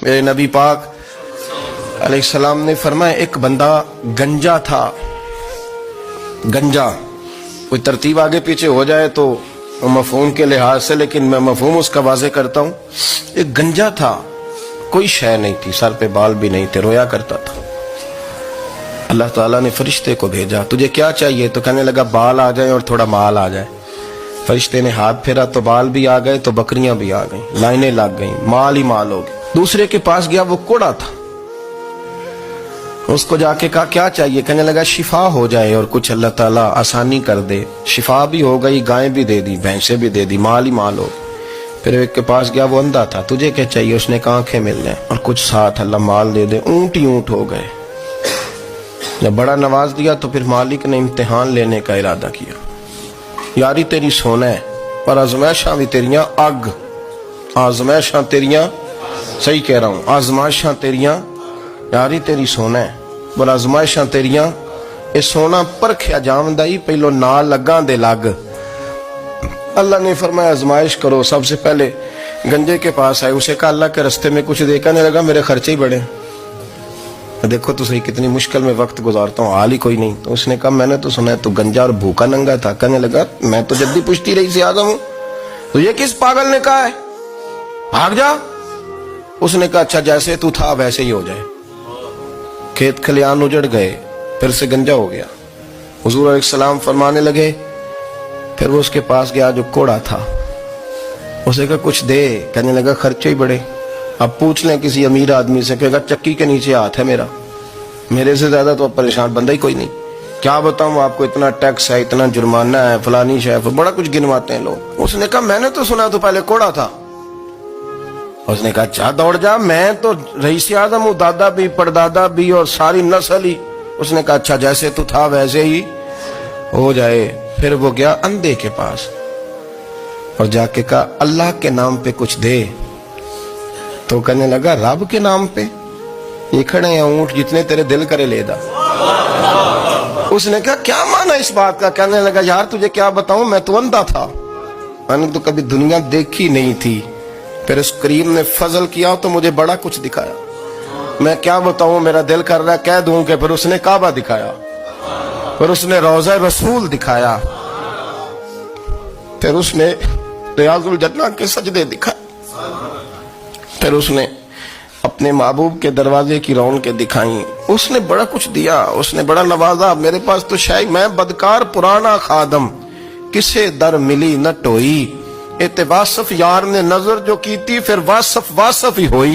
میرے نبی پاک علیہ السلام نے فرمایا ایک بندہ گنجا تھا. گنجا کوئی ترتیب آگے پیچھے ہو جائے تو مفہوم کے لحاظ سے، لیکن میں مفہوم اس کا واضح کرتا ہوں. ایک گنجا تھا، کوئی شے نہیں تھی، سر پہ بال بھی نہیں تھے، رویا کرتا تھا. اللہ تعالیٰ نے فرشتے کو بھیجا، تجھے کیا چاہیے؟ تو کہنے لگا بال آ جائیں اور تھوڑا مال آ جائے. فرشتے نے ہاتھ پھیرا تو بال بھی آ گئے، تو بکریاں بھی آ گئیں، لائنیں لگ گئیں، مال ہی مال ہو گئے. دوسرے کے پاس گیا، وہ کوڑا تھا. اس کو جا کے کہا کیا چاہیے؟ کہنے لگا شفا ہو جائے اور کچھ اللہ تعالیٰ آسانی کر دے. شفا بھی ہو گئی، گائیں بھی دے دی، بھینسیں بھی دے دی، مال ہی مال ہو. پھر ایک کے پاس گیا، وہ اندھا تھا، تجھے کیا چاہیے؟ اس نے کہا آنکھیں مل جائیں اور کچھ ساتھ اللہ مال دے دے. اونٹ ہی اونٹ ہو گئے. جب بڑا نواز دیا تو پھر مالک نے امتحان لینے کا ارادہ کیا. یاری تیری سونا ہے اور آزمائشاں بھی تیریاں اگ. آزمائشاں تیریاں، صحیح کہہ رہا ہوں، آزمائشاں تیریاں، یاری تیری سونا ہے اور آزمائشاں تیریاں. اے سونا پرکھیا جامدائی پہلو نہ لگاں دے لگ. اللہ نے فرمایا آزمائش کرو. سب سے پہلے گنجے کے پاس آئے، اسے کہا اللہ کے رستے میں کچھ دے. کہنے لگا میرے خرچے ہی بڑے. دیکھو تو صحیح کتنی مشکل میں وقت گزارتا ہوں، حال ہی کوئی نہیں. تو اس نے کہا میں نے تو سنا ہے تو گنجا اور بھوکا ننگا تھا. کہنے لگا میں تو جدی پشتی رئیس اعظم ہوں. تو یہ کس پاگل نے کہا ہے؟ بھاگ جا. اس نے کہا اچھا جیسے تو تھا ویسے ہی ہو جائے. کھیت کھلیان اجڑ گئے، پھر سے گنجا ہو گیا. حضور علیہ السلام فرمانے لگے. پھر وہ اس کے پاس گیا جو کوڑا تھا، اسے کہا کچھ دے. کہنے لگا خرچے ہی بڑے. اب پوچھ لیں کسی امیر آدمی سے، کہے گا چکی کے نیچے ہاتھ ہے میرا، میرے سے زیادہ تو پریشان بندہ ہی کوئی نہیں. کیا بتاؤں آپ کو، اتنا ٹیکس ہے، اتنا جرمانہ ہے، فلانی شے، بڑا کچھ گنواتے ہیں لوگ. اس نے کہا میں نے تو سنا تو پہلے کوڑا تھا. اس نے کہا اچھا دوڑ جا، میں تو رئیس اعظم ہوں، دادا بھی پردادا بھی اور ساری نسل ہی. اس نے کہا اچھا جیسے تو تھا ویسے ہی ہو جائے. پھر وہ گیا اندھے کے پاس اور جا کے کہا اللہ کے نام پہ کچھ دے. تو کہنے لگا رب کے نام پہ؟ یہ کھڑے ہیں اونٹ، جتنے تیرے دل کرے لے دا. اس نے کہا کیا معنی اس بات کا؟ کہنے لگا یار تجھے کیا بتاؤں، میں تو اندھا تھا، میں نے تو کبھی دنیا دیکھی نہیں تھی. پھر اس کریم نے فضل کیا تو مجھے بڑا کچھ دکھایا. میں کیا بتاؤں، میرا دل کر رہا ہے کہہ دوں کہ پھر اس نے کعبہ دکھایا، پھر اس نے روضہ رسول دکھایا، پھر اس نے ریاض الجنہ کے سجدے دکھائے، پھر اس نے اپنے محبوب کے دروازے کی رونقیں دکھائیں. اس نے بڑا کچھ دیا، اس نے بڑا نوازا. میرے پاس تو شاید میں بدکار پرانا خادم، کسے در ملی نہ ٹوئی. اے تے واصف یار نے نظر جو کی تھی، پھر واصف ہی ہوئی.